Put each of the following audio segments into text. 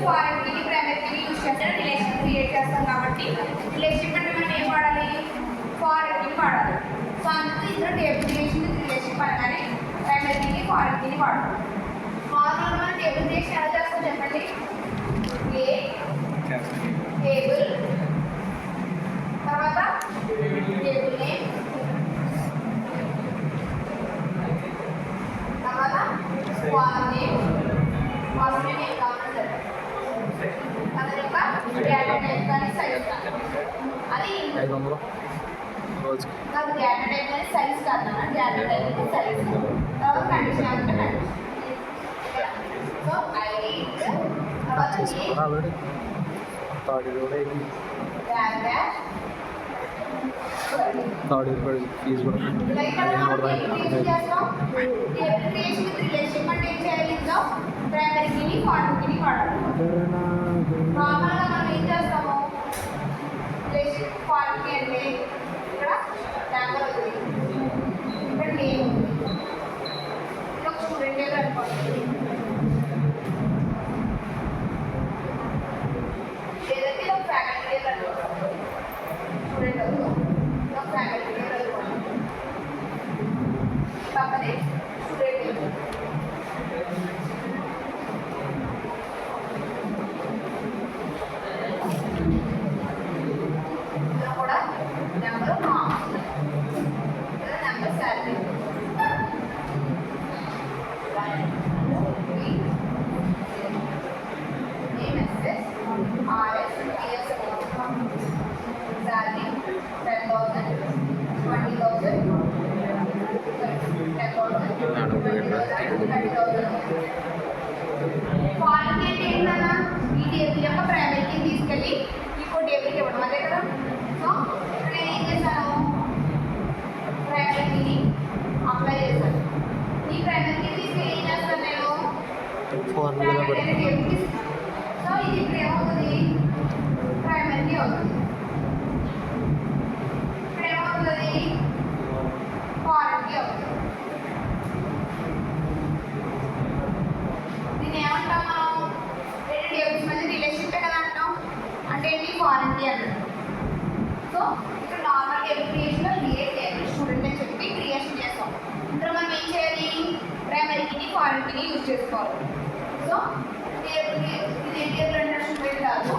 foreign కీని primary కీని use చేస్తే రిలేషన్ క్రియేట్ చేస్తాం కాబట్టి రిలేషన్ అంటే మనం ఏం వాడాలి ఫారెన్ కీని వాడాలి సో అందుకు ఇందులో టేబుల్ క్రియేషన్ రిలేషన్ పడగానే ప్రైమరీ కీని ఫారెన్ కీని వాడాలి నార్మల్ మనం టేబుల్ క్రియేషన్ ఎలా చేస్తాం చెప్పండి ఏ టేబుల్ తర్వాత టేబుల్ నేమ్ తర్వాత కాలమ్ నేమ్ కాలమ్ నేమ్ ఏం కావాలో చెప్పండి అదే యొక్క డేటా టైప్ కానీ సైజ్ కానీ అది 500 రోజు నాకు డేటా టైప్ కానీ సైజ్ కాదు డేటా టైప్ కానీ సైజ్ తర్వాత కండిషన్ అంటే కండిషన్ సో ఐడి తర్వాత ఆల్రెడీ థర్డ్ ఇయర్ కూడా అయింది థర్డ్ ఇయర్ కూడా ఫీజు కూడా రిలేషన్ అంటే ఏం చేయాలి ఇందులో ప్రైమరీ కీని ఫారెన్ కీని వాడాలి నార్మల్గా మనం ఏం చేస్తాము రిలేషన్ ఫారెన్ కీ అంటే ఇక్కడ నెంబర్ ఉంది ఇక్కడ నేమ్ ఉంది ఇక్కడ ఒక స్టూడెంట్ ఏదో అనుకోండి లేదంటే ఒక ఫ్యాకల్టీ ఏదో అనుకోండి స్టూడెంట్ అవుతుంది ఒక ఫ్యాకల్టీ ఏదో అనుకోండి పక్కనే స్టూడెంట్ కూడా నెంబర్ నెంబర్ శాలరీ ఏఎస్ఎస్ ఆర్ఎస్ పిఎస్ శాలరీ 10,000 20,000 ఫారెన్ కీ అంటే ఏంటన్నా ఈ టేబుల్ యొక్క ప్రైమరీ కీ తీసుకెళ్ళి ఇంకో టేబుల్కి ఇవ్వడం అదే కదా సో ఇక్కడ నేను ఏం చేశాను ప్రైమరీ కీని అప్లై చేశాను ఈ ప్రైమరీ కీ తీసుకెళ్ళి ఏం చేస్తాను నేను ప్రైమరీ టేబుల్కి సో ఇది ఇప్పుడు ఏమవుతుంది ప్రైమరీ కీ అవుతుంది ఇక్కడ ఏమవుతుంది ఫారెన్ కీ అవుతుంది దీన్ని ఏమంటాం మనం రెండు టేబుల్స్ మధ్య రిలేషన్షిప్ కదా అంటాం అంటే ఏంటి ఫారెన్ కీ అంటాం సో ఇక్కడ నార్మల్ టేబుల్ క్రియేషన్లో టేబుల్ స్టూడెంట్ అని చెప్పి క్రియేషన్ చేస్తాం ఇందులో మనం ఏం చేయాలి ప్రైమరీ కీని ఫారెన్ కీని యూజ్ చేసుకోవాలి సో టేబుల్ ఇది ఏ టేబుల్ అంటే స్టూడెంట్ కాదు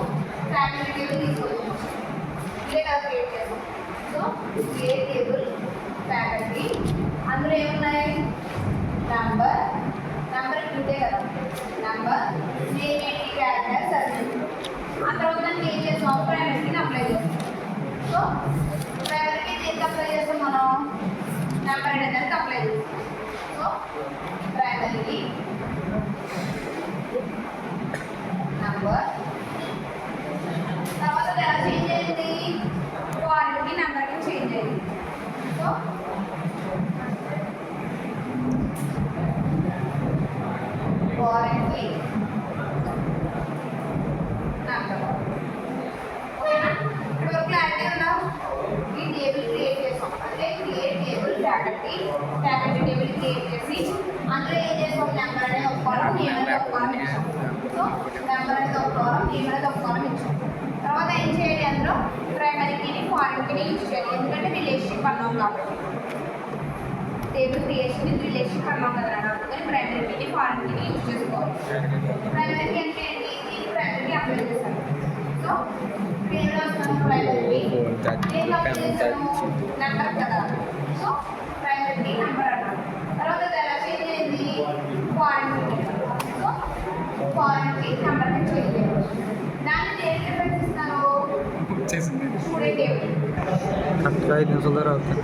ఫ్యాకల్టీ టేబుల్ తీసుకోవచ్చు ఇదే కదా క్రియేట్ చేస్తాం సో ఏ టేబుల్ ఫ్యాకల్టీ అందులో ఏమున్నాయి నంబర్ ఇదే కదా నంబర్ నేమ్ ఏంటి క్యారెక్టర్ సర్వీస్ ఆ తర్వాత దాన్ని ఏం చేస్తాం ప్రైమరీకి అప్లై చేస్తాం సో ప్రైమరీకి దేనికి అప్లై చేస్తాం మనం నెంబర్ అనే దానికి అప్లై చేస్తాం సో ప్రైమరీకి నంబర్ తర్వాత ఎలా చేంజ్ అయింది ఫారెన్కి నెంబర్కి చేంజ్ అయింది సో ఫారెన్కి నెంబర్ ఓకేనా ఇక్కడ వరకు క్లారిటీ ఉందా ఈ టేబుల్ క్రియేట్ చేస్తాం అంటే create table faculty table create చేసి అందులో ఏం చేస్తాం నెంబర్ అనేది ఒక కాలం నేమ్ అనేది ఒక కాలం ఇచ్చాం సో నెంబర్ అనేది ఒక కాలం నేమ్ అనేది ఒక కాలం ఇచ్చాం తర్వాత ఏం చేయాలి అందులో ప్రైమరీ కీని ఫారెన్ కీని యూజ్ చేయాలి ఎందుకంటే రిలేషన్షిప్ అన్నాం కాబట్టి టేబుల్ క్రియేషన్ రిలేషన్షిప్ అన్నాం కదా అందుకని ప్రైమరీ కీని ఫారెన్ కీని యూజ్ చేసుకోవాలి ప్రైమరీ కీ అంటే ఏంటి దీన్ని ప్రైమరీ కీ అప్లై చేశాను సో ఏం రాస్తాను ప్రైమరీ ఏం అప్లై చేశాను నెంబర్ కదా సో ప్రైమరీ కీ నెంబర్ అన్నాను తర్వాత అది ఎలా చేంజ్ అయింది foreign key so foreign key నెంబర్కి చేంజ్ అయ్యింది దాన్ని దేనికి రిఫరెన్స్ ఇస్తాను స్టూడెంట్ టేబుల్ కరెక్ట్గా 5 నిమిషాల ద్వారా అవుతుంది